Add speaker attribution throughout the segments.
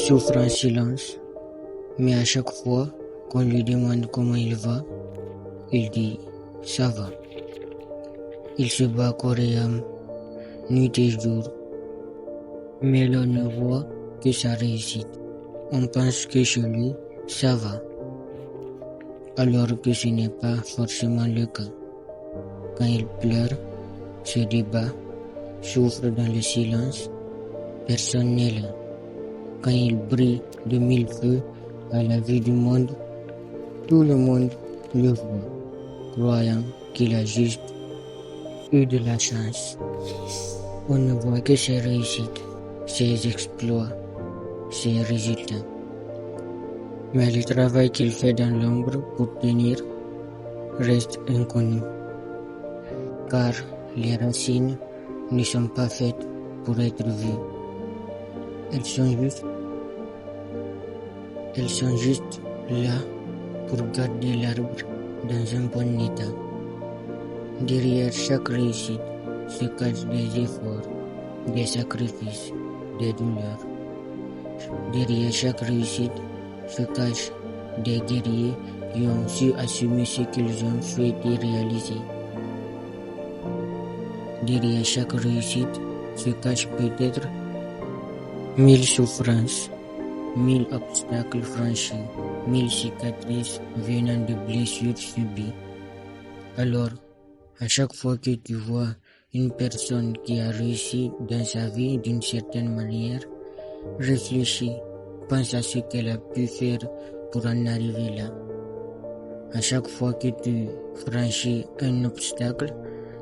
Speaker 1: souffre en silence, mais à chaque fois qu'on lui demande comment il va, il dit « ça va ». Il se bat corps et âme, nuit et jour, mais l'on ne voit que sa réussite. On pense que chez lui, ça va, alors que ce n'est pas forcément le cas. Quand il pleure, se débat, souffre dans le silence, personne n'est là. Quand il brille de mille feux à la vue du monde, tout le monde le voit, croyant qu'il a juste eu de la chance. On ne voit que ses réussites, ses exploits, ses résultats. Mais le travail qu'il fait dans l'ombre pour tenir reste inconnu. Car les racines ne sont pas faites pour être vues. Elles sont juste là pour garder l'arbre dans un bon état. Derrière chaque réussite se cachent des efforts, des sacrifices, des douleurs. Derrière chaque réussite se cachent des guerriers qui ont su assumer ce qu'ils ont souhaité réaliser. Derrière chaque réussite se cachent peut-être 1000 souffrances, 1000 obstacles franchis, 1000 cicatrices venant de blessures subies. Alors, à chaque fois que tu vois une personne qui a réussi dans sa vie d'une certaine manière, réfléchis, pense à ce qu'elle a pu faire pour en arriver là. À chaque fois que tu franchis un obstacle,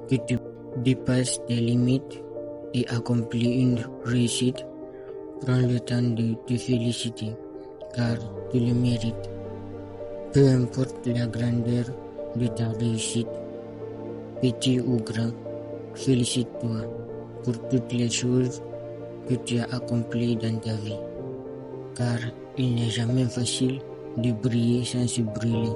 Speaker 1: que tu dépasses tes limites et accomplis une réussite, prends le temps de te féliciter, car tu le mérites. Peu importe la grandeur de ta réussite, petit ou grand, félicite-toi pour toutes les choses que tu as accomplies dans ta vie, car il n'est jamais facile de briller sans se brûler.